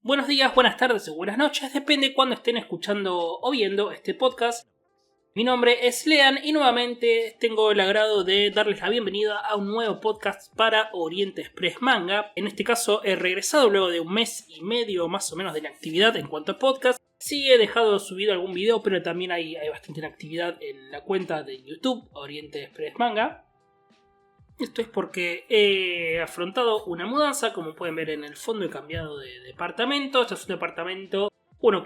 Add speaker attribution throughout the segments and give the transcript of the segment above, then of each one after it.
Speaker 1: Buenos días, buenas tardes o buenas noches, depende de cuándo estén escuchando o viendo este podcast. Mi nombre es Lean y nuevamente tengo el agrado de darles la bienvenida a un nuevo podcast para Oriente Express Manga. En este caso he regresado luego de un mes y medio más o menos de inactividad en cuanto a podcast. Sí he dejado subido algún video, pero también hay bastante inactividad en la cuenta de YouTube Oriente Express Manga. Esto es porque he afrontado una mudanza, como pueden ver en el fondo he cambiado de departamento. Este es un departamento,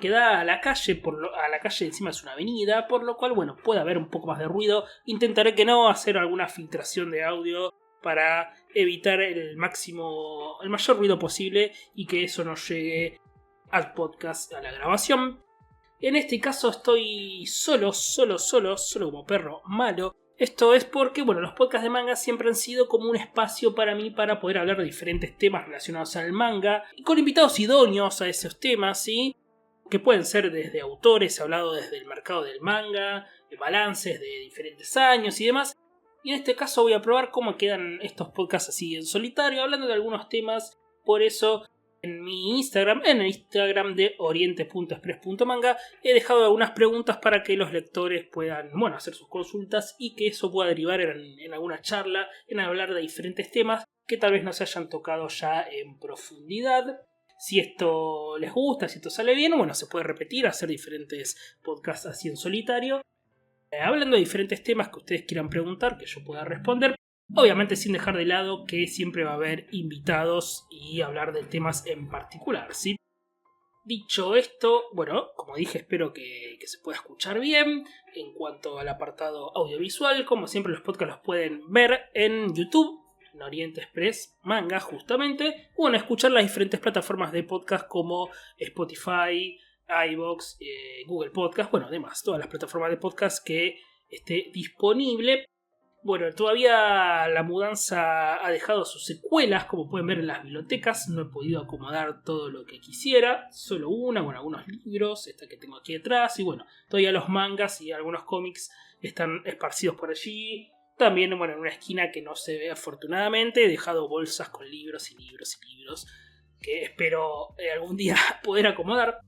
Speaker 1: que da a la calle, a la calle encima es una avenida, por lo cual, puede haber un poco más de ruido. Intentaré que no hacer alguna filtración de audio para evitar el mayor ruido posible y que eso no llegue al podcast, a la grabación. En este caso estoy solo como perro malo. Esto es porque, los podcasts de manga siempre han sido como un espacio para mí para poder hablar de diferentes temas relacionados al manga y con invitados idóneos a esos temas, ¿sí? Que pueden ser desde autores, he hablado desde el mercado del manga, de balances de diferentes años y demás. Y en este caso voy a probar cómo quedan estos podcasts así en solitario, hablando de algunos temas. Por eso en mi Instagram, en el Instagram de oriente.express.manga, he dejado algunas preguntas para que los lectores puedan, hacer sus consultas y que eso pueda derivar en alguna charla, en hablar de diferentes temas que tal vez no se hayan tocado ya en profundidad. Si esto les gusta, si esto sale bien, se puede repetir, hacer diferentes podcasts así en solitario, hablando de diferentes temas que ustedes quieran preguntar, que yo pueda responder. Obviamente sin dejar de lado que siempre va a haber invitados y hablar de temas en particular, ¿sí? Dicho esto, como dije, espero que se pueda escuchar bien. En cuanto al apartado audiovisual, como siempre los podcasts los pueden ver en YouTube, en Oriente Express Manga justamente, o en escuchar las diferentes plataformas de podcast como Spotify, iVoox, Google Podcast, además todas las plataformas de podcast que esté disponible. Todavía la mudanza ha dejado sus secuelas, como pueden ver en las bibliotecas. No he podido acomodar todo lo que quisiera, solo algunos libros, esta que tengo aquí detrás, y todavía los mangas y algunos cómics están esparcidos por allí. También, en una esquina que no se ve afortunadamente, he dejado bolsas con libros y libros, que espero algún día poder acomodar.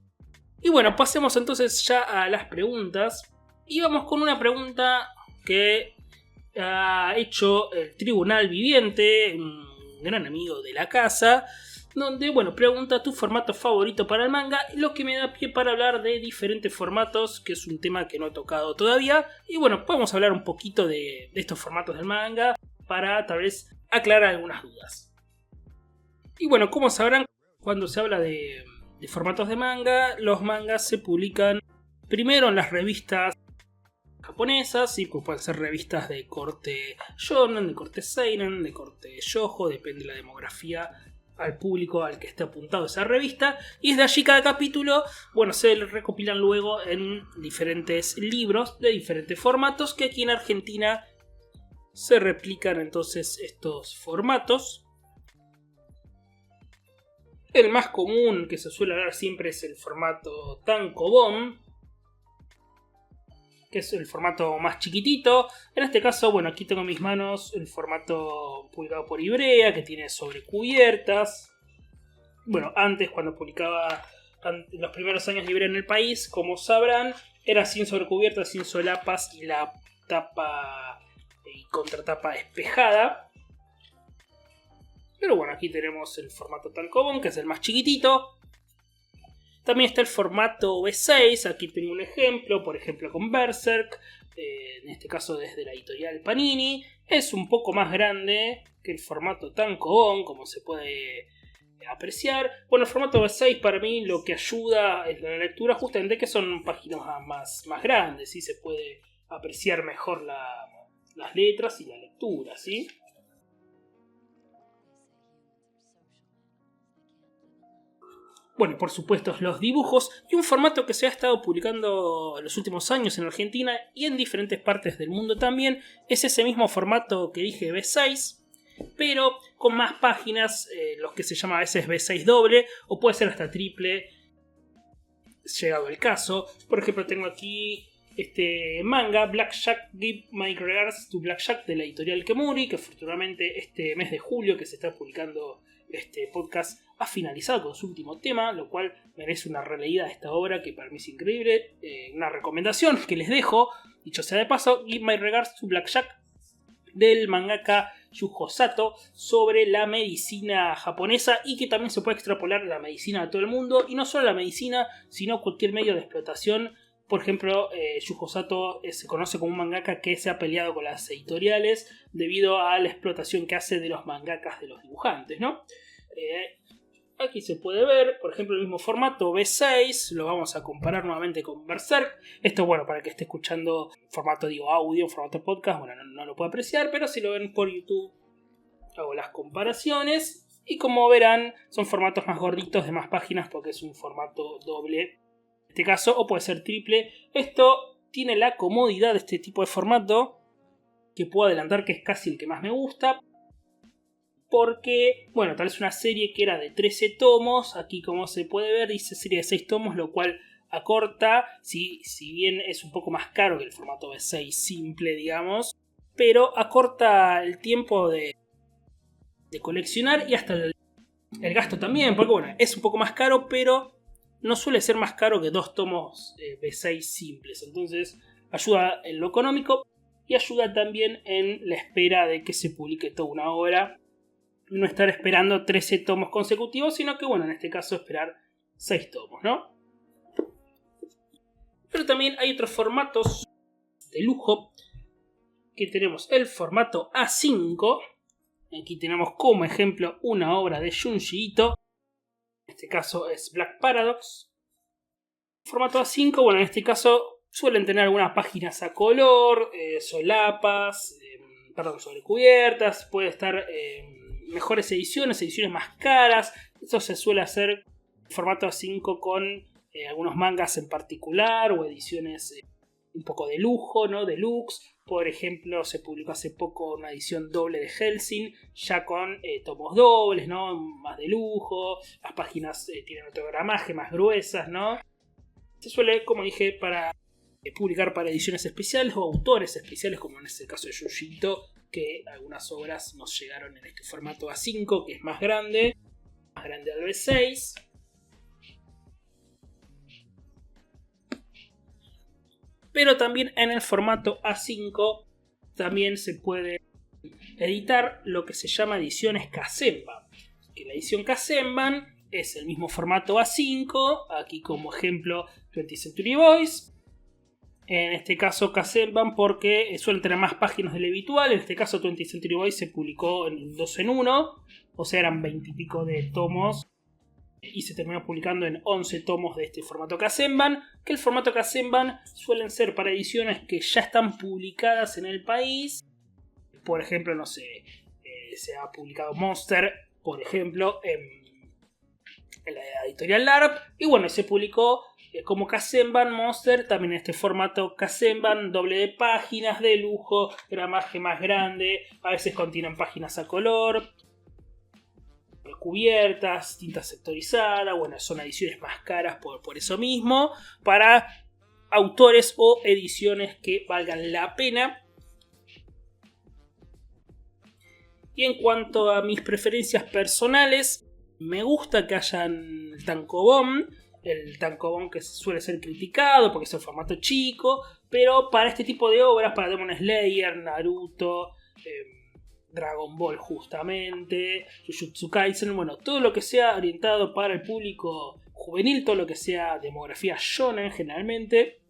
Speaker 1: Y pasemos entonces ya a las preguntas. Y vamos con una pregunta que ha hecho el Tribunal Viviente, un gran amigo de la casa, donde, pregunta tu formato favorito para el manga, lo que me da pie para hablar de diferentes formatos, que es un tema que no he tocado todavía, y podemos hablar un poquito de estos formatos del manga, para tal vez aclarar algunas dudas. Y como sabrán, cuando se habla de formatos de manga, los mangas se publican primero en las revistas japonesas, sí, pues pueden ser revistas de corte shonen, de corte seinen, de corte shoujo, depende de la demografía al público al que esté apuntado esa revista, y desde allí cada capítulo, se recopilan luego en diferentes libros de diferentes formatos, que aquí en Argentina se replican entonces estos formatos. El más común que se suele hablar siempre es el formato tankobon, que es el formato más chiquitito. En este caso, aquí tengo en mis manos el formato publicado por Ibrea, que tiene sobrecubiertas. Antes, cuando publicaba en los primeros años de Ibrea en el país, como sabrán, era sin sobrecubiertas, sin solapas y la tapa y contratapa espejada. Pero aquí tenemos el formato tankobon, que es el más chiquitito. También está el formato B6, aquí tengo un ejemplo, por ejemplo con Berserk, en este caso desde la editorial Panini. Es un poco más grande que el formato tankobon, como se puede apreciar. El formato B6 para mí lo que ayuda es la lectura, justamente que son páginas más grandes, ¿sí? Se puede apreciar mejor las letras y la lectura, ¿sí? Por supuesto, los dibujos y un formato que se ha estado publicando en los últimos años en Argentina y en diferentes partes del mundo también, es ese mismo formato que dije B6, pero con más páginas, los que se llama a veces B6 doble o puede ser hasta triple, llegado el caso. Por ejemplo, tengo aquí este manga, Blackjack Give My Regards to Blackjack, de la editorial Kemuri, que afortunadamente este mes de julio que se está publicando este podcast ha finalizado con su último tema, lo cual merece una releída de esta obra que para mí es increíble. Una recomendación que les dejo, dicho sea de paso, Give My Regards to Blackjack, del mangaka Yuho Sato, sobre la medicina japonesa y que también se puede extrapolar la medicina a todo el mundo, y no solo la medicina, sino cualquier medio de explotación. Por ejemplo, Yuho Sato se conoce como un mangaka que se ha peleado con las editoriales debido a la explotación que hace de los mangakas de los dibujantes, ¿no? Aquí se puede ver, por ejemplo, el mismo formato B6, lo vamos a comparar nuevamente con Berserk. Esto, bueno, para el que esté escuchando formato, audio, formato podcast, bueno, no lo puedo apreciar, pero si lo ven por YouTube, hago las comparaciones. Y como verán, son formatos más gorditos, de más páginas, porque es un formato doble, en este caso, o puede ser triple. Esto tiene la comodidad de este tipo de formato, que puedo adelantar que es casi el que más me gusta, porque, bueno, tal vez una serie que era de 13 tomos, aquí como se puede ver dice serie de 6 tomos, lo cual acorta, si bien es un poco más caro que el formato B6 simple, digamos, pero acorta el tiempo de coleccionar y hasta el gasto también, porque bueno, es un poco más caro, pero no suele ser más caro que 2 tomos B6 simples, entonces ayuda en lo económico y ayuda también en la espera de que se publique toda una obra. No estar esperando 13 tomos consecutivos, sino que, bueno, en este caso esperar 6 tomos, ¿no? Pero también hay otros formatos de lujo, que tenemos el formato A5. Aquí tenemos como ejemplo una obra de Junji Ito. En este caso es Black Paradox. Formato A5, bueno, en este caso suelen tener algunas páginas a color, solapas, sobrecubiertas, puede estar mejores ediciones más caras. Esto se suele hacer en formato A5 con algunos mangas en particular o ediciones un poco de lujo, ¿no? Deluxe. Por ejemplo, se publicó hace poco una edición doble de Hellsing, ya con tomos dobles, ¿no? Más de lujo. Las páginas tienen otro gramaje, más gruesas, ¿no? Se suele, como dije, publicar para ediciones especiales o autores especiales, como en este caso de Junji Ito, que algunas obras nos llegaron en este formato A5, que es más grande al B6. Pero también en el formato A5 también se puede editar lo que se llama ediciones Kazenban. Que la edición Kazenban es el mismo formato A5, aquí como ejemplo 20th Century Boys. En este caso Kazenban porque suelen tener más páginas de lo habitual. En este caso 20th Century Boys se publicó en 2 en 1, o sea eran 20 y pico de tomos, y se terminó publicando en 11 tomos de este formato Kazenban, que el formato Kazenban suelen ser para ediciones que ya están publicadas en el país. Por ejemplo, no sé, se ha publicado Monster, por ejemplo, en la editorial LARP, y bueno, se publicó como Kazenban Monster, también en este formato Kazenban, doble de páginas, de lujo, gramaje más grande, a veces contienen páginas a color, cubiertas, tinta sectorizada. Bueno, son ediciones más caras por eso mismo, para autores o ediciones que valgan la pena. Y en cuanto a mis preferencias personales, me gusta que hayan el tankobon que suele ser criticado porque es un formato chico, pero para este tipo de obras, para Demon Slayer, Naruto, Dragon Ball justamente, Jujutsu Kaisen, bueno, todo lo que sea orientado para el público juvenil, todo lo que sea demografía shonen generalmente,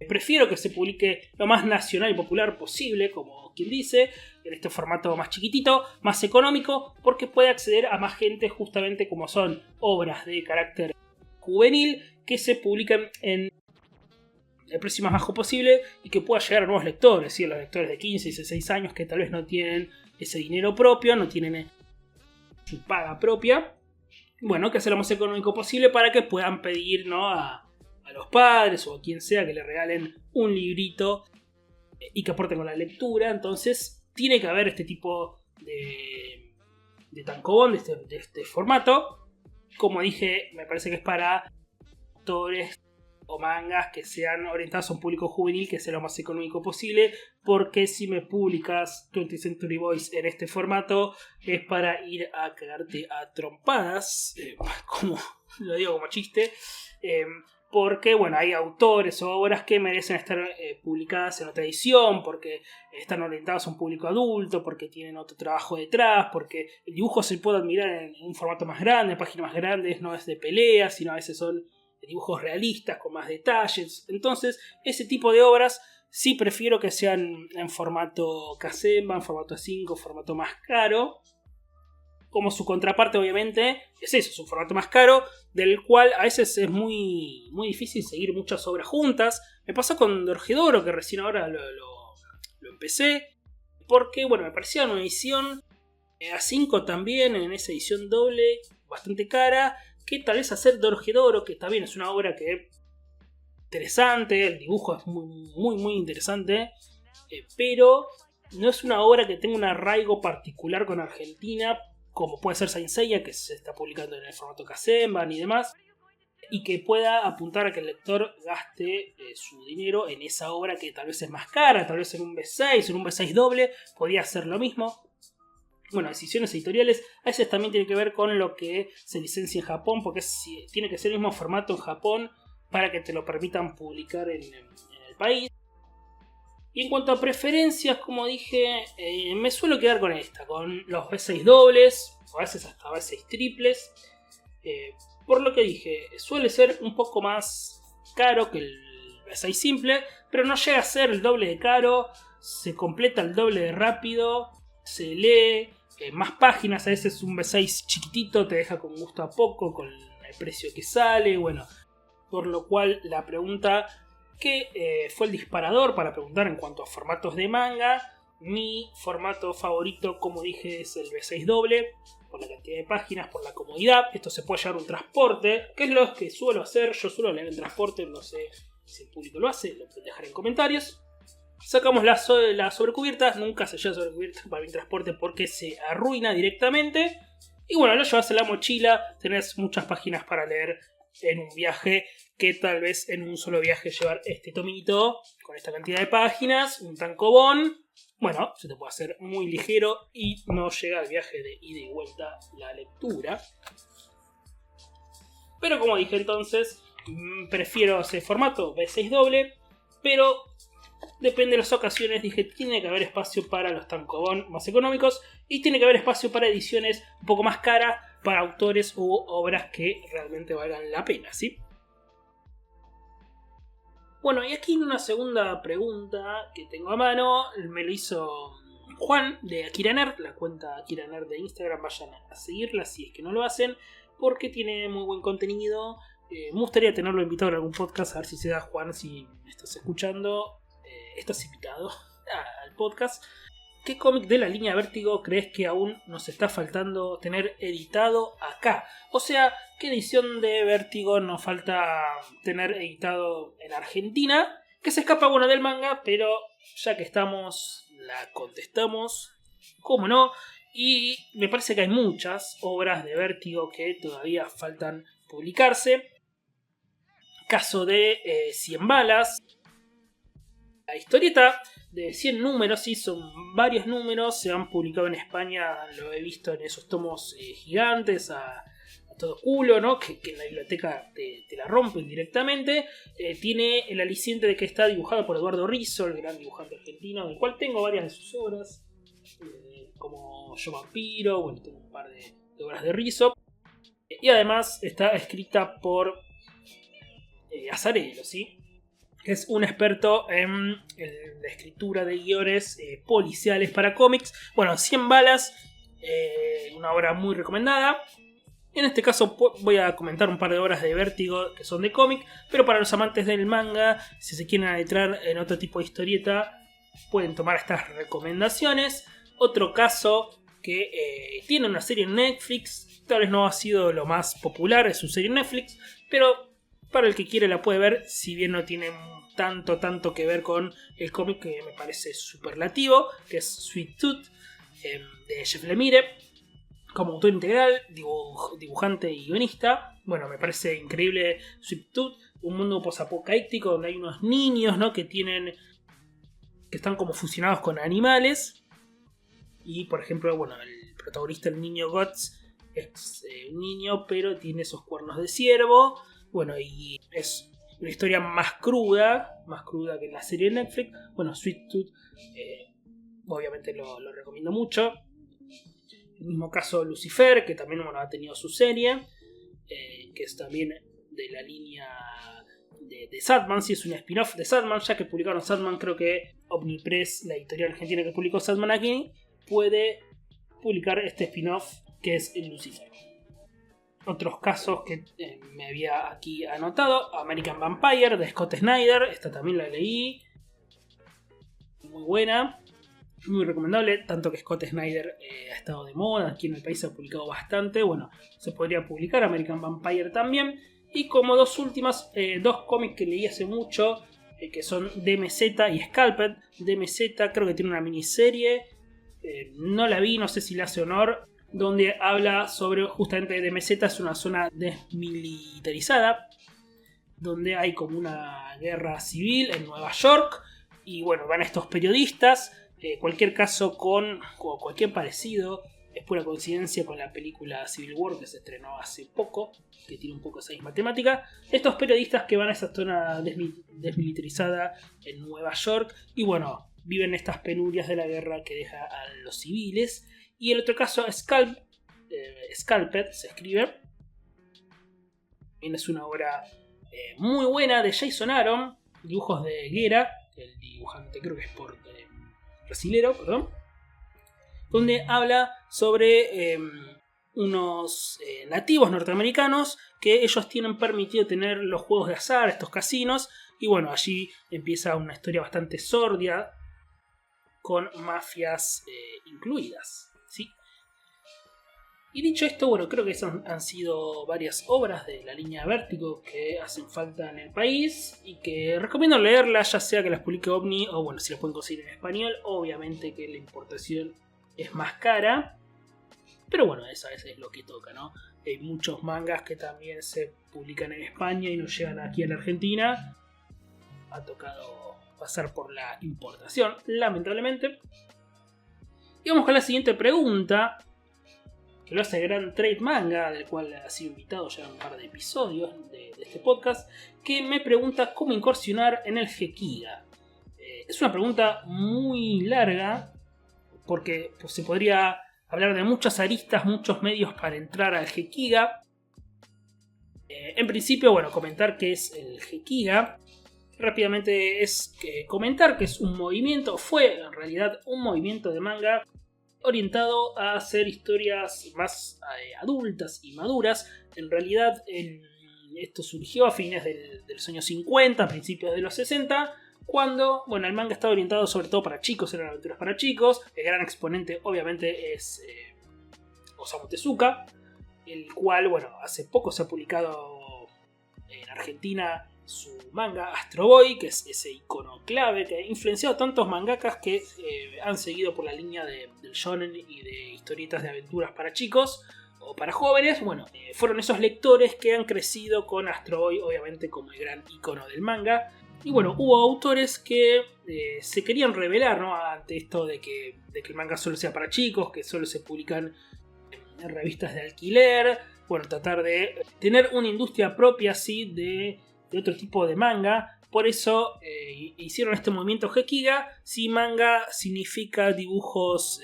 Speaker 1: prefiero que se publique lo más nacional y popular posible, como quien dice, en este formato más chiquitito, más económico, porque puede acceder a más gente, justamente como son obras de carácter juvenil que se publican en el precio más bajo posible y que pueda llegar a nuevos lectores, ¿sí? A los lectores de 15 y 16 años que tal vez no tienen ese dinero propio, no tienen su paga propia. Bueno, que sea lo más económico posible para que puedan pedir, ¿no?, a los padres o a quien sea que le regalen un librito y que aporten con la lectura. Entonces tiene que haber este tipo de tankobon, de este formato. Como dije, me parece que es para autores o mangas que sean orientados a un público juvenil, que sea lo más económico posible, porque si me publicas 20th Century Boys en este formato es para ir a cagarte a trompadas, como lo digo como chiste, porque bueno, hay autores o obras que merecen estar publicadas en otra edición, porque están orientados a un público adulto, porque tienen otro trabajo detrás, porque el dibujo se puede admirar en un formato más grande, en páginas más grandes, no es de peleas, sino a veces son dibujos realistas con más detalles. Entonces, ese tipo de obras sí prefiero que sean en formato Kazemba, en formato A5, formato más caro. Como su contraparte, obviamente, es eso, es un formato más caro, del cual a veces es muy, muy difícil seguir muchas obras juntas. Me pasó con Dorjedoro, que recién ahora lo empecé, porque, bueno, me parecía una edición A5 también, en esa edición doble, bastante cara, que tal vez hacer Dorjedoro, que también es una obra que interesante, el dibujo es muy, muy, muy interesante, pero no es una obra que tenga un arraigo particular con Argentina, como puede ser Saint Seiya, que se está publicando en el formato Kazemba y demás, y que pueda apuntar a que el lector gaste su dinero en esa obra que tal vez es más cara, tal vez en un B6, en un B6 doble, podría hacer lo mismo. Bueno, decisiones editoriales a veces también tiene que ver con lo que se licencia en Japón, porque tiene que ser el mismo formato en Japón para que te lo permitan publicar en el país. Y en cuanto a preferencias, como dije, me suelo quedar con esta, con los B6 dobles, o a veces hasta B6 triples. Por lo que dije, suele ser un poco más caro que el B6 simple, pero no llega a ser el doble de caro, se completa el doble de rápido, se lee más páginas, a veces un B6 chiquitito te deja con gusto a poco, con el precio que sale, bueno. Por lo cual la pregunta que fue el disparador para preguntar en cuanto a formatos de manga, mi formato favorito, como dije, es el B6 doble, por la cantidad de páginas, por la comodidad. Esto se puede llevar un transporte, que es lo que suelo hacer, yo suelo leer en transporte, no sé si el público lo hace, lo pueden dejar en comentarios. Sacamos la sobrecubierta, nunca se lleva sobrecubierta para mi transporte porque se arruina directamente. Y bueno, lo llevas en la mochila, tenés muchas páginas para leer en un viaje, que tal vez en un solo viaje llevar este tomito con esta cantidad de páginas, un tankobon, bueno, se te puede hacer muy ligero y no llega al viaje de ida y vuelta la lectura. Pero como dije entonces, prefiero ese formato B6 doble, pero depende de las ocasiones, dije, tiene que haber espacio para los tankobon más económicos y tiene que haber espacio para ediciones un poco más caras para autores u obras que realmente valgan la pena, ¿sí? Bueno, y aquí una segunda pregunta que tengo a mano, me lo hizo Juan de Akira Nerd, la cuenta Akira Nerd de Instagram, vayan a seguirla si es que no lo hacen, porque tiene muy buen contenido. Me gustaría tenerlo invitado en algún podcast, a ver si se da, Juan, si me estás escuchando, estás invitado al podcast. ¿Qué cómic de la línea Vértigo crees que aún nos está faltando tener editado acá? O sea, ¿qué edición de Vértigo nos falta tener editado en Argentina? Que se escapa, bueno, del manga, pero ya que estamos, la contestamos. ¿Cómo no? Y me parece que hay muchas obras de Vértigo que todavía faltan publicarse. Caso de 100 balas. La historieta de 100 números, sí, son varios números, se han publicado en España, lo he visto en esos tomos gigantes, a todo culo, ¿no? Que en la biblioteca te la rompen directamente. Tiene el aliciente de que está dibujado por Eduardo Rizzo, el gran dibujante argentino, del cual tengo varias de sus obras, como Yo Vampiro, bueno, tengo un par de obras de Rizzo. Y además está escrita por Azzarello, ¿sí? Que es un experto en la escritura de guiones policiales para cómics. Bueno, 100 balas, una obra muy recomendada. En este caso voy a comentar un par de obras de Vértigo que son de cómic, pero para los amantes del manga, si se quieren adentrar en otro tipo de historieta, pueden tomar estas recomendaciones. Otro caso que tiene una serie en Netflix, tal vez no ha sido lo más popular, es su serie en Netflix, pero para el que quiere la puede ver, si bien no tiene tanto que ver con el cómic, que me parece superlativo, que es Sweet Tooth, de Jeff Lemire, como autor integral, dibujante y guionista. Bueno, me parece increíble Sweet Tooth, un mundo posapocalíptico donde hay unos niños, ¿no? que están como fusionados con animales. Y por ejemplo, bueno, el protagonista, el niño Guts, es un niño, pero tiene esos cuernos de ciervo. Bueno, y es una historia más cruda que la serie de Netflix. Bueno, Sweet Tooth, obviamente lo recomiendo mucho. El mismo caso Lucifer, que también ha tenido su serie, que es también de la línea de Sandman, sí, es un spin-off de Sandman, ya que publicaron Sandman. Creo que Omnipress, la editorial argentina que publicó Sandman aquí, puede publicar este spin-off que es el Lucifer. Otros casos que me había aquí anotado: American Vampire de Scott Snyder, esta también la leí, muy buena, muy recomendable, tanto que Scott Snyder ha estado de moda, aquí en el país se ha publicado bastante. Bueno, se podría publicar American Vampire también. Y como dos cómics que leí hace mucho, que son DMZ y Scalped. DMZ creo que tiene una miniserie, no la vi, no sé si le hace honor, donde habla sobre, justamente, DMZ es una zona desmilitarizada, donde hay como una guerra civil en Nueva York, y bueno, van estos periodistas. Cualquier caso o cualquier parecido es pura coincidencia con la película Civil War, que se estrenó hace poco, que tiene un poco esa misma temática. Estos periodistas que van a esa zona desmilitarizada en Nueva York, y bueno, viven estas penurias de la guerra que deja a los civiles. Y el otro caso, Scalped, se escribe. También es una obra muy buena de Jason Aaron, dibujos de Guerra, el dibujante creo que es brasilero, perdón, donde habla sobre unos nativos norteamericanos que ellos tienen permitido tener los juegos de azar, estos casinos, y bueno, allí empieza una historia bastante sórdida con mafias incluidas, ¿sí? Y dicho esto, bueno, creo que esas han sido varias obras de la línea Vértigo que hacen falta en el país y que recomiendo leerlas, ya sea que las publique Omni o bueno, si las pueden conseguir en español. Obviamente que la importación es más cara, pero bueno, esa es lo que toca, ¿no? Hay muchos mangas que también se publican en España y no llegan aquí a la Argentina. Ha tocado pasar por la importación, lamentablemente. Y vamos con la siguiente pregunta, que lo hace Gran Trade Manga, del cual ha sido invitado ya en un par de episodios de este podcast, que me pregunta cómo incursionar en el Gekiga. Es una pregunta muy larga, porque pues, se podría hablar de muchas aristas, muchos medios para entrar al Gekiga. En principio, bueno, comentar qué es el Gekiga. Rápidamente es comentar que es un movimiento, fue en realidad un movimiento de manga orientado a hacer historias más adultas y maduras. En realidad esto surgió a fines de los años 50, principios de los 60, cuando bueno, el manga estaba orientado sobre todo para chicos, eran aventuras para chicos. El gran exponente obviamente es Osamu Tezuka, el cual bueno, hace poco se ha publicado en Argentina su manga Astro Boy, que es ese icono clave que ha influenciado a tantos mangakas que han seguido por la línea del shonen y de historietas de aventuras para chicos o para jóvenes. Bueno, fueron esos lectores que han crecido con Astro Boy, obviamente como el gran icono del manga. Y bueno, hubo autores que se querían rebelar, ¿no?, ante esto de que el manga solo sea para chicos, que solo se publican en revistas de alquiler. Bueno, tratar de tener una industria propia así de otro tipo de manga. Por eso hicieron este movimiento Gekiga. Si manga significa dibujos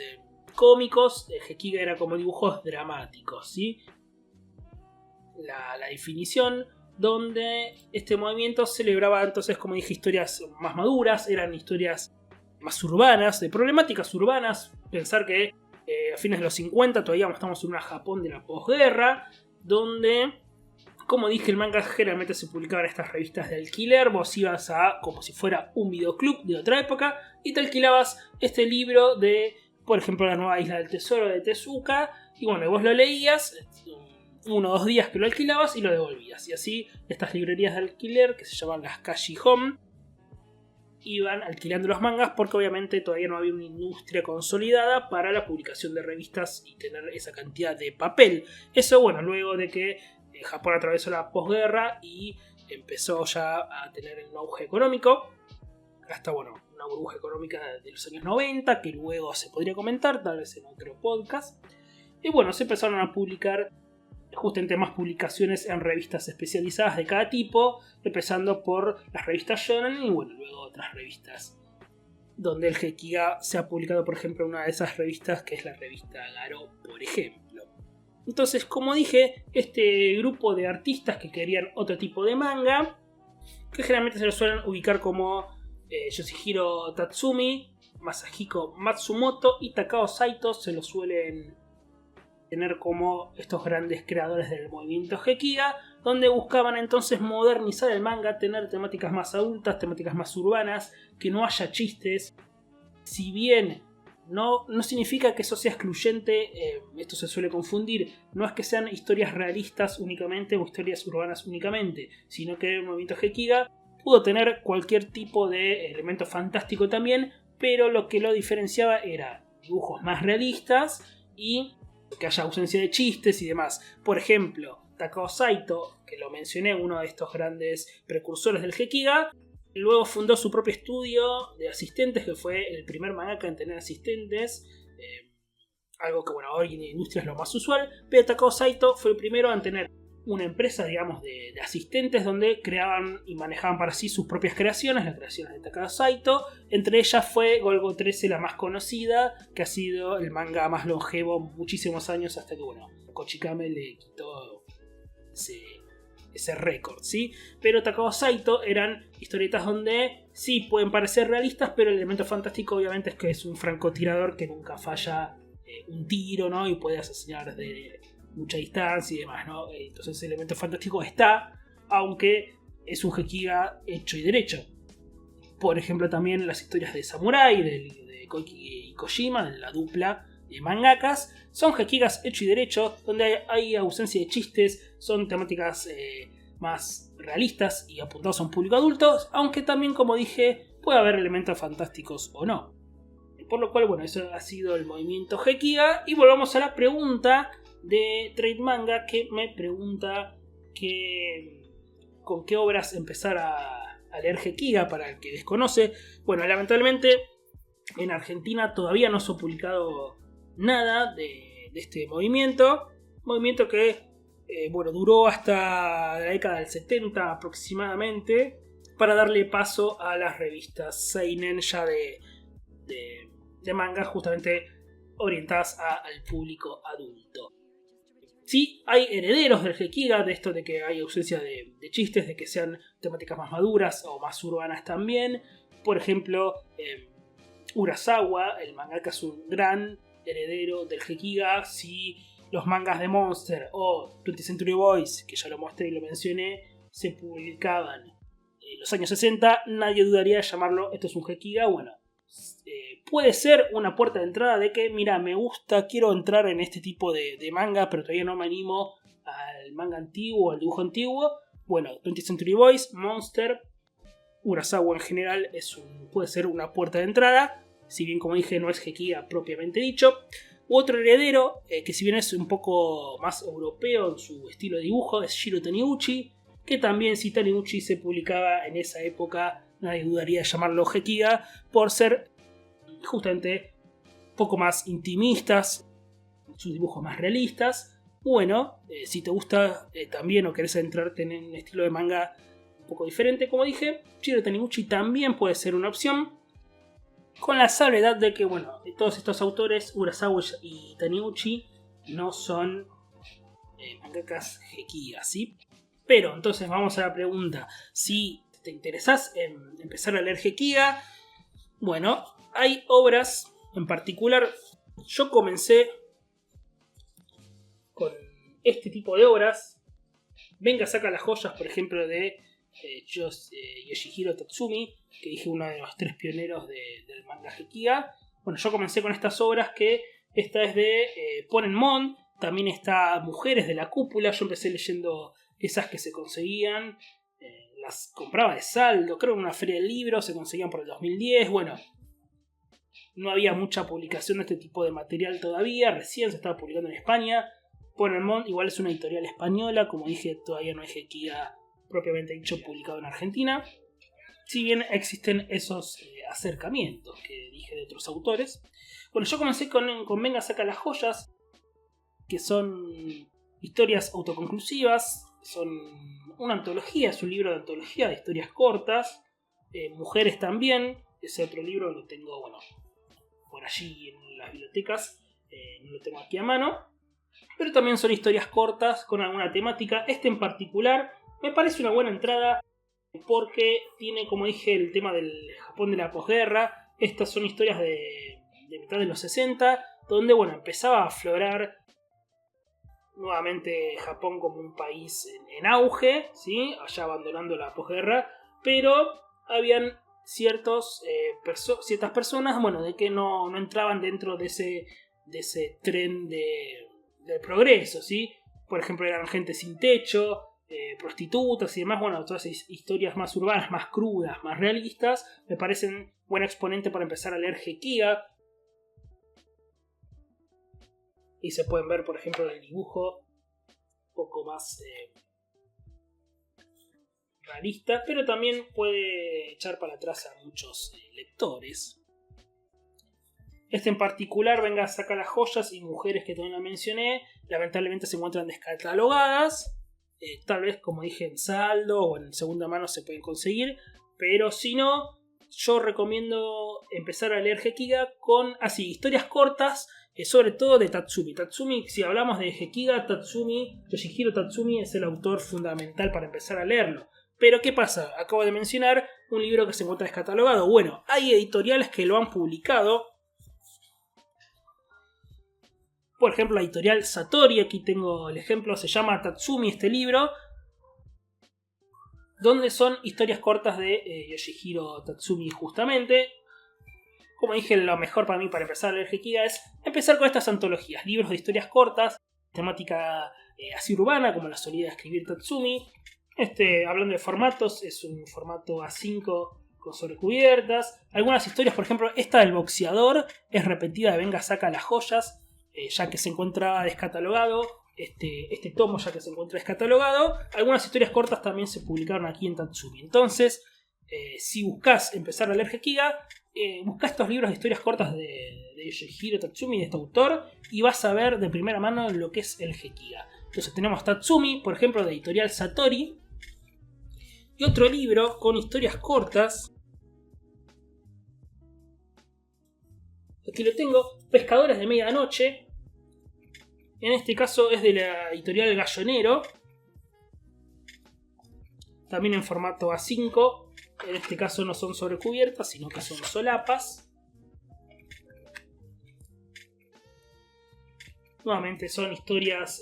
Speaker 1: cómicos, Gekiga era como dibujos dramáticos, ¿sí? La definición, donde este movimiento celebraba entonces, como dije, historias más maduras, eran historias más urbanas, de problemáticas urbanas. Pensar que a fines de los 50 todavía estamos en una Japón de la posguerra, donde, como dije, el manga generalmente se publicaba en estas revistas de alquiler. Vos ibas como si fuera un videoclub de otra época, y te alquilabas este libro de, por ejemplo, La Nueva Isla del Tesoro de Tezuka, y bueno, vos lo leías 1 o 2 días que lo alquilabas y lo devolvías. Y así estas librerías de alquiler, que se llaman las Kashi Home, iban alquilando los mangas, porque obviamente todavía no había una industria consolidada para la publicación de revistas y tener esa cantidad de papel. Eso, bueno, luego de que Japón atravesó la posguerra y empezó ya a tener un auge económico, hasta una burbuja económica de los años 90, que luego se podría comentar, tal vez en otro podcast. Y se empezaron a publicar justamente más publicaciones en revistas especializadas de cada tipo, empezando por las revistas shonen y luego otras revistas donde el Gekiga se ha publicado, por ejemplo, una de esas revistas que es la revista Garo, por ejemplo. Entonces, como dije, este grupo de artistas que querían otro tipo de manga, que generalmente se lo suelen ubicar como Yoshihiro Tatsumi, Masahiko Matsumoto y Takao Saito, se lo suelen tener como estos grandes creadores del movimiento Gekiga, donde buscaban entonces modernizar el manga, tener temáticas más adultas, temáticas más urbanas, que no haya chistes. Si bien no significa que eso sea excluyente, esto se suele confundir, no es que sean historias realistas únicamente o historias urbanas únicamente, sino que el movimiento Gekiga pudo tener cualquier tipo de elemento fantástico también, pero lo que lo diferenciaba era dibujos más realistas y que haya ausencia de chistes y demás. Por ejemplo, Takao Saito, que lo mencioné, uno de estos grandes precursores del Gekiga, luego fundó su propio estudio de asistentes, que fue el primer mangaka en tener asistentes, algo que hoy en la industria es lo más usual, pero Takao Saito fue el primero en tener una empresa, digamos, de asistentes donde creaban y manejaban para sí sus propias creaciones, las creaciones de Takao Saito. Entre ellas fue Golgo 13, la más conocida, que ha sido el manga más longevo muchísimos años, hasta que Kochikame le quitó ese récord, ¿sí? Pero Takao Saito eran historietas donde sí pueden parecer realistas, pero el elemento fantástico obviamente es que es un francotirador que nunca falla un tiro, ¿no? Y puede asesinar de mucha distancia y demás, ¿no? Entonces el elemento fantástico está, aunque es un Gekiga hecho y derecho. Por ejemplo, también las historias de Samurai, de Koiki y Kojima, de la dupla de mangakas, son Gekigas hecho y derecho, donde hay ausencia de chistes, son temáticas más realistas y apuntados a un público adulto, aunque también, como dije, puede haber elementos fantásticos o no. Por lo cual, eso ha sido el movimiento Gekiga. Y volvamos a la pregunta de Trade Manga, que me pregunta con qué obras empezar a leer Gekiga para el que desconoce. Lamentablemente en Argentina todavía no se ha publicado nada de este movimiento que duró hasta la década del 70 aproximadamente, para darle paso a las revistas seinen ya de manga, justamente orientadas al público adulto. Sí, hay herederos del Gekiga, de esto de que hay ausencia de chistes, de que sean temáticas más maduras o más urbanas también. Por ejemplo, Urasawa, el mangaka, es un gran heredero del Gekiga. Si los mangas de Monster o 20th Century Boys, que ya lo mostré y lo mencioné, se publicaban en los años 60, nadie dudaría de llamarlo esto es un Gekiga. Puede ser una puerta de entrada de que, mira, me gusta, quiero entrar en este tipo de manga, pero todavía no me animo al manga antiguo, al dibujo antiguo. 20th Century Boys, Monster, Urasawa en general puede ser una puerta de entrada, si bien, como dije, no es Gekiga propiamente dicho. Otro heredero, que si bien es un poco más europeo en su estilo de dibujo, es Shiro Taniguchi, que también, si Taniguchi se publicaba en esa época, nadie dudaría de llamarlo Gekiga, por ser justamente un poco más intimistas, sus dibujos más realistas. Si te gusta también o querés entrarte en un estilo de manga un poco diferente, como dije, Shiro Taniguchi también puede ser una opción, con la salvedad de que, todos estos autores, Urasawa y Taniguchi, no son mangakas Gekiga, ¿sí? Pero entonces vamos a la pregunta: si te interesás en empezar a leer Gekiga, hay obras en particular. Yo comencé con este tipo de obras. Venga, saca las joyas, por ejemplo, de Yoshihiro Tatsumi, que dije uno de los 3 pioneros del manga Gekiga. Yo comencé con estas obras, que esta es de Ponenmon. También está Mujeres de la Cúpula. Yo empecé leyendo esas que se conseguían, las compraba de saldo, creo que en una feria de libros se conseguían por el 2010. No había mucha publicación de este tipo de material todavía, recién se estaba publicando en España. Ponenmon igual es una editorial española, como dije, todavía no hay Gekiga propiamente dicho publicado en Argentina. Si bien existen esos acercamientos que dije de otros autores. Bueno, yo comencé con Venga Saca las Joyas, que son historias autoconclusivas, son una antología, es un libro de antología de historias cortas, mujeres también, ese otro libro lo tengo, bueno, por allí en las bibliotecas, no lo tengo aquí a mano, pero también son historias cortas con alguna temática. Este en particular me parece una buena entrada porque tiene, como dije, el tema del Japón de la posguerra. Estas son historias de mitad de los 60, donde, bueno, empezaba a aflorar nuevamente Japón como un país en auge, ¿sí? Allá abandonando la posguerra, pero habían ciertas personas, bueno, de que no entraban dentro de ese tren del progreso, ¿sí? Por ejemplo, eran gente sin techo, prostitutas y demás. Bueno, todas esas historias más urbanas, más crudas, más realistas, me parecen buen exponente para empezar a leer Gekiga. Y se pueden ver, por ejemplo, el dibujo un poco más realista, pero también puede echar para atrás a muchos lectores. Este en particular, Venga Saca las Joyas y Mujeres, que también la mencioné, lamentablemente se encuentran descatalogadas. Tal vez, como dije, en saldo o en segunda mano se pueden conseguir, pero si no, yo recomiendo empezar a leer Gekiga con así historias cortas, sobre todo de Tatsumi. Tatsumi, si hablamos de Gekiga, Yoshihiro Tatsumi es el autor fundamental para empezar a leerlo. Pero ¿qué pasa? Acabo de mencionar un libro que se encuentra descatalogado. Bueno, hay editoriales que lo han publicado. Por ejemplo, la editorial Satori, aquí tengo el ejemplo, se llama Tatsumi este libro, donde son historias cortas de Yoshihiro Tatsumi justamente. Como dije, lo mejor para mí para empezar a leer Gekiga es empezar con estas antologías, libros de historias cortas, temática así urbana, como la solía escribir Tatsumi. Hablando de formatos, es un formato A5 con sobrecubiertas. Algunas historias, por ejemplo, esta del boxeador es repetida de Venga Saca las Joyas, ya que se encuentra descatalogado. Este tomo ya que se encuentra descatalogado. Algunas historias cortas también se publicaron aquí en Tatsumi. Entonces, si buscas empezar a leer Gekiga, busca estos libros de historias cortas de Yoshihiro Tatsumi, de este autor, y vas a ver de primera mano lo que es el Gekiga. Entonces tenemos Tatsumi, por ejemplo, de editorial Satori, y otro libro con historias cortas. Aquí lo tengo, Pescadores de Medianoche. En este caso es de la editorial Gallonero, también en formato A5. En este caso no son sobrecubiertas, sino que son solapas. Nuevamente son historias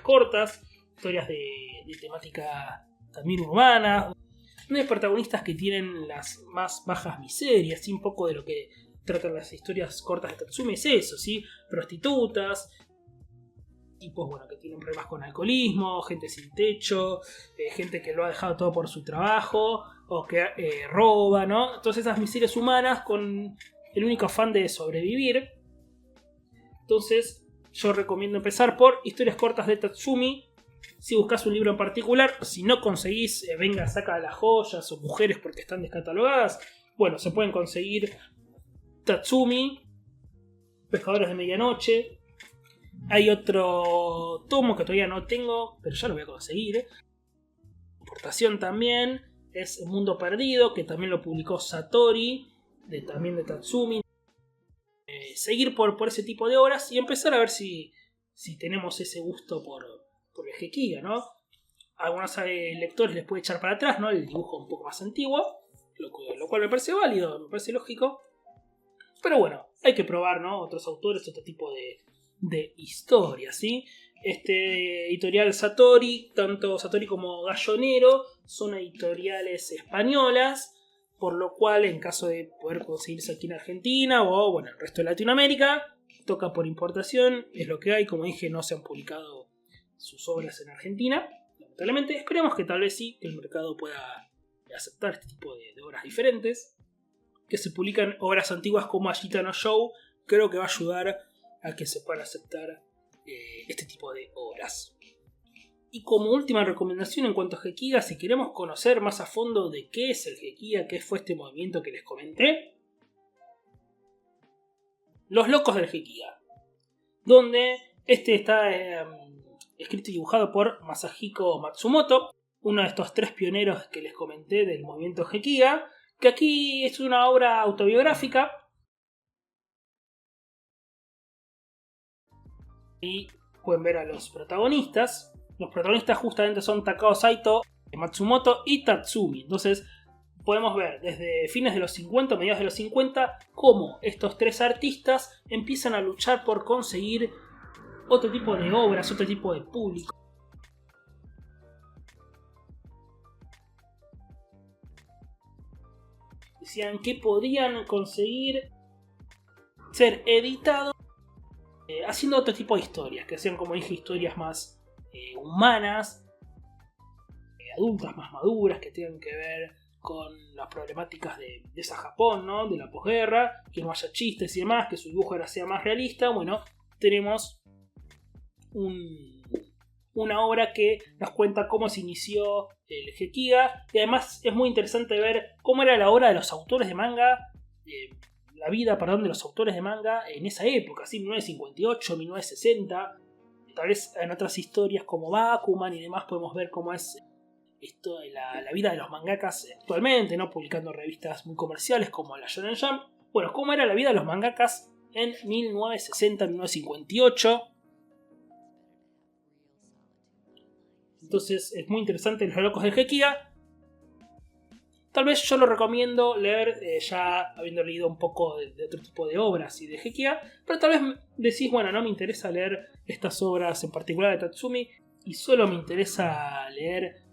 Speaker 1: cortas, historias de temática también urbana. No hay protagonistas que tienen las más bajas miserias, ¿sí? Un poco de lo que tratan las historias cortas de Tatsumi es eso, ¿sí? Prostitutas, tipos, bueno, que tienen problemas con alcoholismo, gente sin techo, gente que lo ha dejado todo por su trabajo, o que roba, ¿no? Todas esas miserias humanas con el único afán de sobrevivir. Entonces, yo recomiendo empezar por historias cortas de Tatsumi. Si buscas un libro en particular, si no conseguís Venga Saca las Joyas o Mujeres porque están descatalogadas, bueno, se pueden conseguir Tatsumi, Pescadores de Medianoche. Hay otro tomo que todavía no tengo, pero ya lo voy a conseguir. Importación también. Es El Mundo Perdido, que también lo publicó Satori, también de Tatsumi. Seguir por ese tipo de obras y empezar a ver si tenemos ese gusto por el Gekiga, ¿no? A algunos lectores les puede echar para atrás, ¿no? El dibujo un poco más antiguo, lo cual me parece válido, me parece lógico. Pero bueno, hay que probar, ¿no? Otros autores, otro tipo de historias, ¿sí? Editorial Satori, tanto Satori como Gallonero, son editoriales españolas, por lo cual en caso de poder conseguirse aquí en Argentina o bueno, el resto de Latinoamérica, toca por importación, es lo que hay. Como dije, no se han publicado sus obras en Argentina, lamentablemente. Esperemos que tal vez sí, que el mercado pueda aceptar este tipo de obras diferentes, que se publican obras antiguas como Ashita no Show. Creo que va a ayudar a que se puedan aceptar este tipo de obras. Y como última recomendación en cuanto a Gekiga, si queremos conocer más a fondo de qué es el Gekiga, qué fue este movimiento que les comenté, Los Locos del Gekiga, donde este está escrito y dibujado por Masahiko Matsumoto, uno de estos 3 pioneros que les comenté del movimiento Gekiga, que aquí es una obra autobiográfica. Y pueden ver a los protagonistas. Los protagonistas justamente son Takao Saito, Matsumoto y Tatsumi. Entonces podemos ver desde fines de los 50, mediados de los 50, cómo estos 3 artistas empiezan a luchar por conseguir otro tipo de obras, otro tipo de público. Decían que podían conseguir ser editados haciendo otro tipo de historias, que sean, como dije, historias más humanas, adultas, más maduras, que tengan que ver con las problemáticas de esa Japón, ¿no? De la posguerra, que no haya chistes y demás, que su dibujo ahora sea más realista. Bueno, tenemos una obra que nos cuenta cómo se inició el Gekiga, y además es muy interesante ver cómo era la obra de los autores de manga, la vida, de los autores de manga en esa época, ¿sí? 1958, 1960. Tal vez en otras historias como Bakuman y demás podemos ver cómo es esto de la vida de los mangakas actualmente, ¿no? Publicando revistas muy comerciales como la Shonen Jump. Bueno, cómo era la vida de los mangakas en 1960, 1958. Entonces es muy interesante Los Locos del Gekiga. Tal vez yo lo recomiendo leer ya habiendo leído un poco de otro tipo de obras y de Gekiga, pero tal vez decís, bueno, no me interesa leer estas obras en particular de Tatsumi y solo me interesa leer,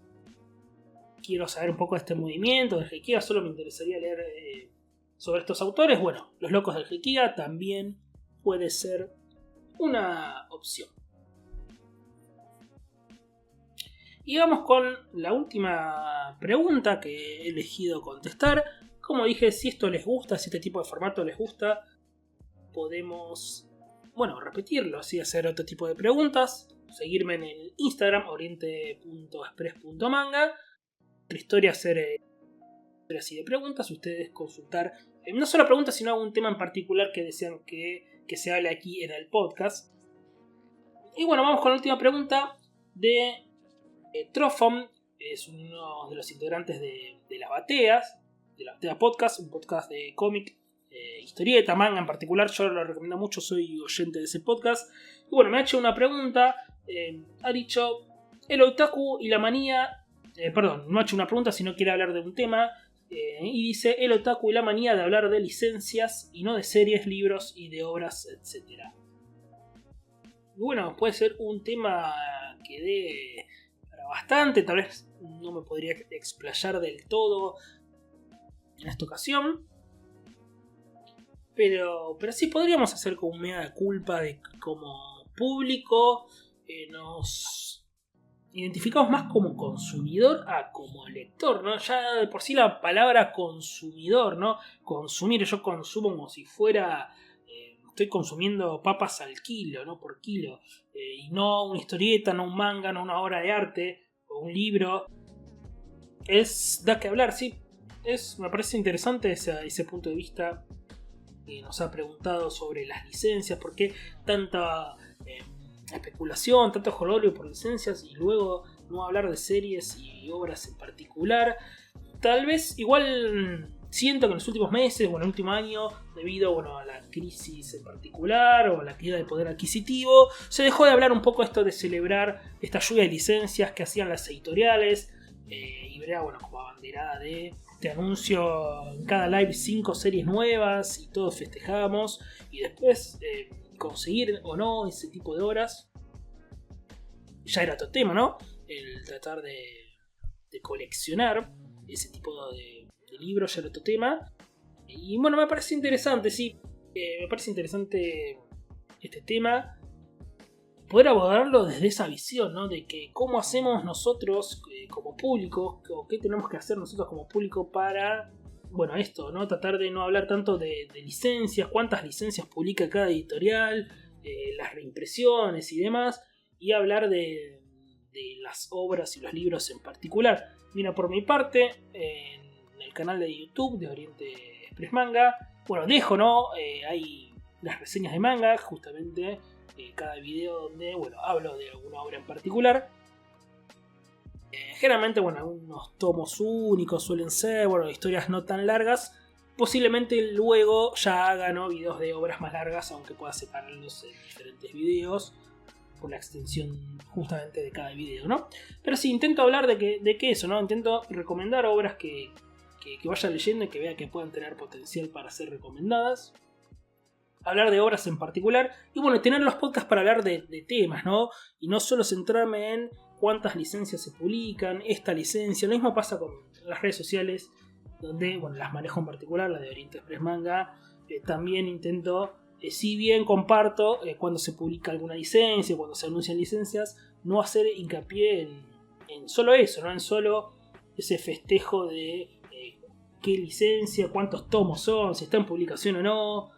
Speaker 1: quiero saber un poco de este movimiento de Gekiga, solo me interesaría leer sobre estos autores. Bueno, Los Locos del Gekiga también puede ser una opción. Y vamos con la última pregunta que he elegido contestar. Como dije, si esto les gusta, si este tipo de formato les gusta, podemos, repetirlo, así hacer otro tipo de preguntas. Seguirme en el Instagram, oriente.express.manga. Otra historia, hacer así de preguntas. Ustedes consultar, no solo preguntas, sino algún tema en particular que desean que se hable aquí en el podcast. Y bueno, vamos con la última pregunta de Trofom. Es uno de los integrantes de Las Bateas, de Las Bateas Podcast, un podcast de cómic, historieta, manga en particular. Yo lo recomiendo mucho, soy oyente de ese podcast. Y bueno, me ha hecho una pregunta, ha dicho, el otaku y la manía, no ha hecho una pregunta, sino quiere hablar de un tema, y dice, el otaku y la manía de hablar de licencias y no de series, libros y de obras, etc. Y bueno, puede ser un tema que dé bastante, tal vez no me podría explayar del todo en esta ocasión, pero sí podríamos hacer como un mea culpa de que como público nos identificamos más como consumidor a como lector, ¿no? Ya de por sí la palabra consumidor, ¿no? Consumir, yo consumo como si fuera estoy consumiendo papas al kilo, ¿no? Por kilo. Y no una historieta, no un manga, no una obra de arte o un libro. Da que hablar, sí. Me parece interesante ese punto de vista que nos ha preguntado sobre las licencias, por qué tanta especulación, tanto jolgorio por licencias y luego no hablar de series y obras en particular. Tal vez igual siento que en los últimos meses o en el último año, debido a la crisis en particular o a la caída del poder adquisitivo, se dejó de hablar un poco esto de celebrar esta lluvia de licencias que hacían las editoriales, y verá, como abanderada de te anuncio en cada live 5 series nuevas y todos festejamos, y después conseguir o no ese tipo de horas ya era otro tema, ¿no? El tratar de coleccionar ese tipo de libros ya era otro tema. Y bueno, me parece interesante, sí. Me parece interesante este tema. Poder abordarlo desde esa visión, ¿no? De que cómo hacemos nosotros como público, o qué tenemos que hacer nosotros como público para, esto, ¿no? Tratar de no hablar tanto de licencias, cuántas licencias publica cada editorial, las reimpresiones y demás, y hablar de de las obras y los libros en particular. Mira, por mi parte, en el canal de YouTube de Oriente Express Manga, bueno, dejo, ¿no? Hay las reseñas de manga, justamente, cada video donde, bueno, hablo de alguna obra en particular. Generalmente, bueno, algunos tomos únicos suelen ser, bueno, historias no tan largas. Posiblemente luego ya haga, ¿no?, videos de obras más largas, aunque pueda separarlos en diferentes videos por la extensión justamente de cada video, ¿no? Pero sí, intento hablar de que eso, ¿no? Intento recomendar obras que vaya leyendo y que vea que puedan tener potencial para ser recomendadas. Hablar de obras en particular y, bueno, tener los podcasts para hablar de temas, ¿no? Y no solo centrarme en cuántas licencias se publican, esta licencia. Lo mismo pasa con las redes sociales, donde, bueno, las manejo en particular, la de Oriente Express Manga. También intento, si bien comparto cuando se publica alguna licencia, cuando se anuncian licencias, no hacer hincapié en solo eso, no en solo ese festejo de qué licencia, cuántos tomos son, si está en publicación o no.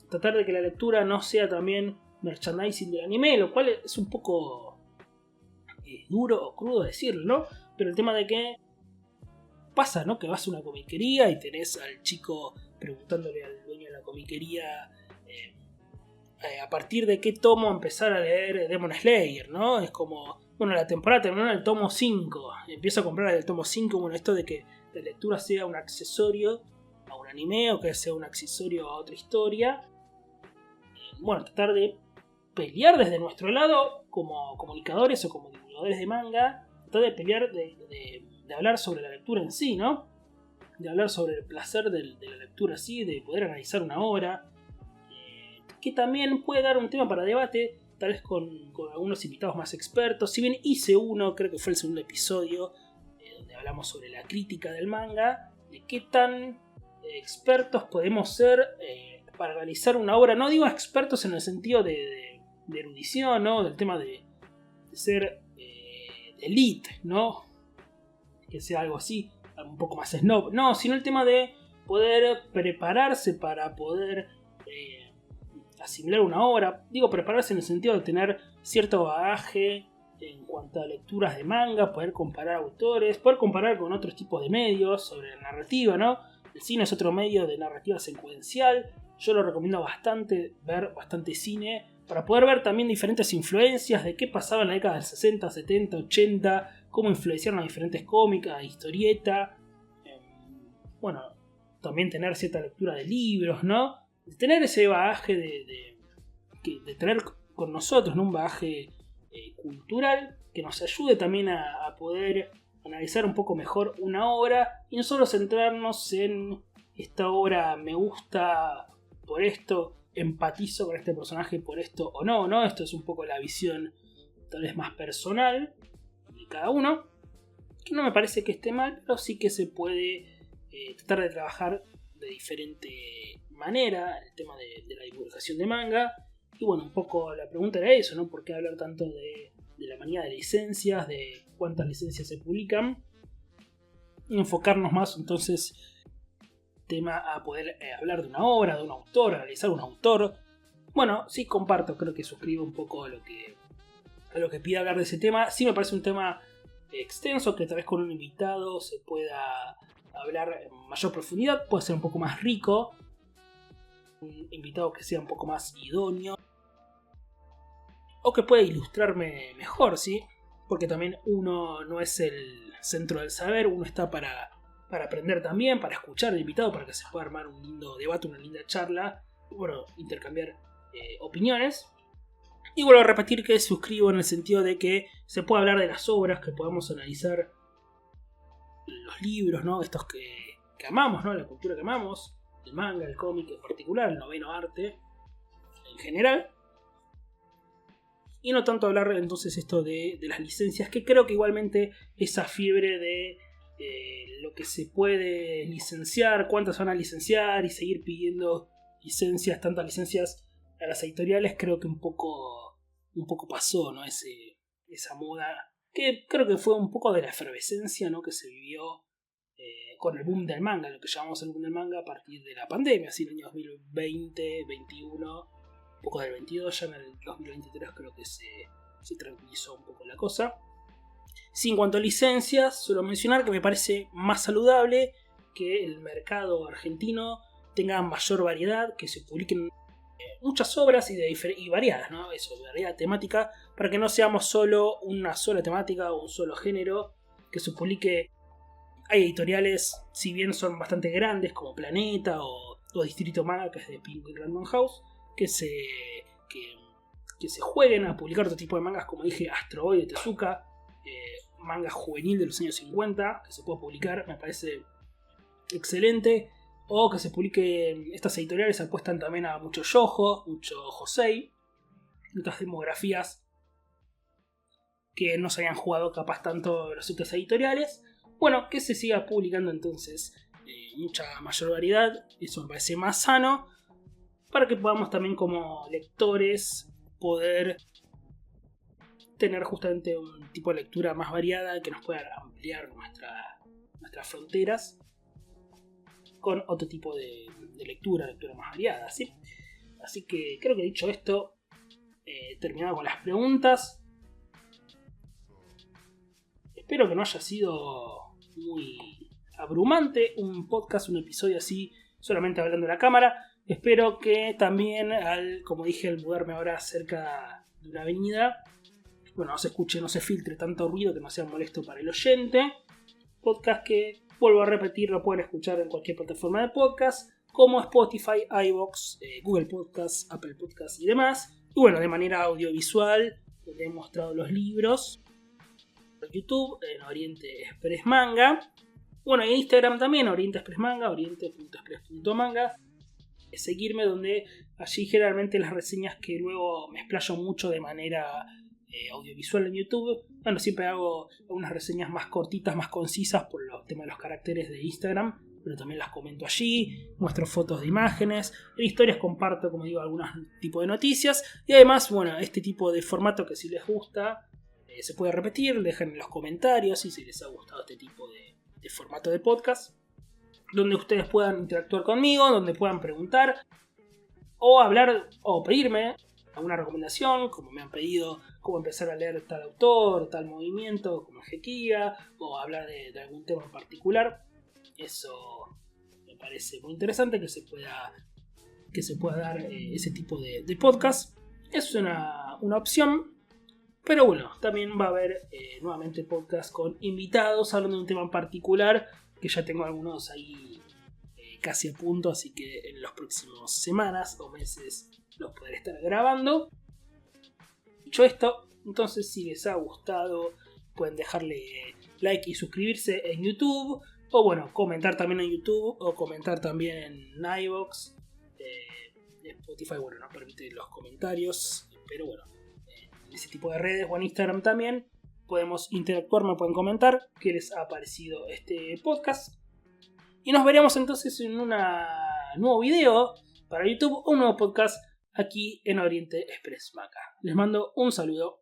Speaker 1: Tratar de que la lectura no sea también merchandising del anime, lo cual es un poco duro o crudo decirlo, ¿no? Pero el tema de que pasa, ¿no? Que vas a una comiquería y tenés al chico preguntándole al dueño de la comiquería a partir de qué tomo empezar a leer Demon Slayer, ¿no? Es como, bueno, la temporada terminó en el tomo 5, empiezo a comprar el tomo 5, bueno, esto de que la lectura sea un accesorio a un anime o que sea un accesorio a otra historia. Bueno, tratar de pelear desde nuestro lado como comunicadores o como divulgadores de manga, tratar de pelear de hablar sobre la lectura en sí, ¿no? De hablar sobre el placer de la lectura así, de poder analizar una obra, que también puede dar un tema para debate, tal vez con algunos invitados más expertos. Si bien hice uno, creo que fue el segundo episodio, donde hablamos sobre la crítica del manga, de qué tan expertos podemos ser para analizar una obra. No digo expertos en el sentido de erudición, ¿no? Del tema de ser de elite, ¿no? Que sea algo así, un poco más snob. No, sino el tema de poder prepararse para poder asimilar una obra. Digo prepararse en el sentido de tener cierto bagaje en cuanto a lecturas de manga, poder comparar autores, poder comparar con otros tipos de medios sobre la narrativa, ¿no? El cine es otro medio de narrativa secuencial. Yo lo recomiendo bastante, ver bastante cine, para poder ver también diferentes influencias de qué pasaba en la década del 60, 70, 80, cómo influenciaron a diferentes cómicas, historieta. Bueno, también tener cierta lectura de libros, ¿no? De tener ese bagaje de tener con nosotros, ¿no? Un bagaje cultural que nos ayude también a poder analizar un poco mejor una obra y no solo centrarnos en esta obra me gusta por esto, empatizo con este personaje por esto o no, ¿no? Esto es un poco la visión tal vez más personal de cada uno, que no me parece que esté mal, pero sí que se puede tratar de trabajar de diferente manera el tema de la divulgación de manga. Y bueno, un poco la pregunta era eso, ¿no? ¿Por qué hablar tanto de la manía de licencias, de cuántas licencias se publican? Y enfocarnos más entonces tema a poder hablar de una obra, de un autor, analizar un autor. Bueno, sí comparto, creo que suscribo un poco a lo que pide hablar de ese tema. Sí me parece un tema extenso, que tal vez con un invitado se pueda hablar en mayor profundidad, puede ser un poco más rico, un invitado que sea un poco más idóneo, o que pueda ilustrarme mejor, ¿sí? Porque también uno no es el centro del saber, uno está para aprender también, para escuchar al invitado, para que se pueda armar un lindo debate, una linda charla, y bueno, intercambiar opiniones. Y vuelvo a repetir que suscribo en el sentido de que se puede hablar de las obras, que podamos analizar los libros, ¿no? Estos que amamos, ¿no? La cultura que amamos, el manga, el cómic en particular, el noveno arte en general. Y no tanto hablar entonces esto de las licencias, que creo que igualmente esa fiebre de lo que se puede licenciar, cuántas van a licenciar y seguir pidiendo licencias, tantas licencias a las editoriales, creo que un poco pasó, ¿no? Esa moda, que creo que fue un poco de la efervescencia, ¿no? Que se vivió con el boom del manga, lo que llamamos el boom del manga a partir de la pandemia, así en el año 2020, 2021, un poco del 22, ya en el 2023 creo que se se tranquilizó un poco la cosa. Sí, en cuanto a licencias, suelo mencionar que me parece más saludable que el mercado argentino tenga mayor variedad, que se publiquen muchas obras y variadas, ¿no? Eso, variedad temática, para que no seamos solo una sola temática o un solo género, que se publique. Hay editoriales, si bien son bastante grandes, como Planeta o Distrito Manga, que es de Penguin Random House, que se jueguen a publicar otro tipo de mangas, como dije, Astro Boy de Tezuka, manga juvenil de los años 50, que se puede publicar, me parece excelente. O que se publique, estas editoriales apuestan también a mucho shoujo, mucho josei, otras demografías que no se hayan jugado capaz tanto las otras editoriales. Bueno, que se siga publicando entonces mucha mayor variedad, eso me parece más sano, para que podamos también como lectores poder tener justamente un tipo de lectura más variada que nos pueda ampliar nuestras fronteras con otro tipo de lectura más variada, ¿sí? Así que creo que dicho esto, terminado con las preguntas. Espero que no haya sido muy abrumante un podcast, un episodio así, solamente hablando de la cámara. Espero que también, como dije, al mudarme ahora cerca de una avenida, bueno, no se escuche, no se filtre tanto ruido, que no sea molesto para el oyente. Podcast que, vuelvo a repetir, lo pueden escuchar en cualquier plataforma de podcast, como Spotify, iVoox, Google Podcasts, Apple Podcasts y demás. Y bueno, de manera audiovisual, donde he mostrado los libros en YouTube, en Oriente Express Manga. Bueno, en Instagram también, Oriente Express Manga, oriente.express.manga. Seguirme, donde allí generalmente las reseñas que luego me explayo mucho de manera audiovisual en YouTube. Bueno, siempre hago unas reseñas más cortitas, más concisas por los temas de los caracteres de Instagram, pero también las comento allí, muestro fotos de imágenes, en historias comparto, como digo, algún tipo de noticias, y además, bueno, este tipo de formato que si les gusta, se puede repetir, dejen en los comentarios si les ha gustado este tipo de formato de podcast, donde ustedes puedan interactuar conmigo, donde puedan preguntar, o hablar, o pedirme alguna recomendación, como me han pedido cómo empezar a leer tal autor, tal movimiento, como Hekiga, o hablar de algún tema en particular. Eso me parece muy interesante que se pueda dar ese tipo de podcast. Es una opción, pero bueno, también va a haber nuevamente podcast con invitados hablando de un tema en particular, que ya tengo algunos ahí casi a punto, así que en las próximas semanas o meses los podré estar grabando. Dicho esto, entonces si les ha gustado, pueden dejarle like y suscribirse en YouTube, o bueno, comentar también en YouTube, o comentar también en iVoox. Spotify, bueno, no permite los comentarios, pero bueno, en ese tipo de redes o en Instagram también podemos interactuar, me pueden comentar qué les ha parecido este podcast. Y nos veremos entonces en un nuevo video para YouTube o un nuevo podcast aquí en Oriente Express Manga. Les mando un saludo.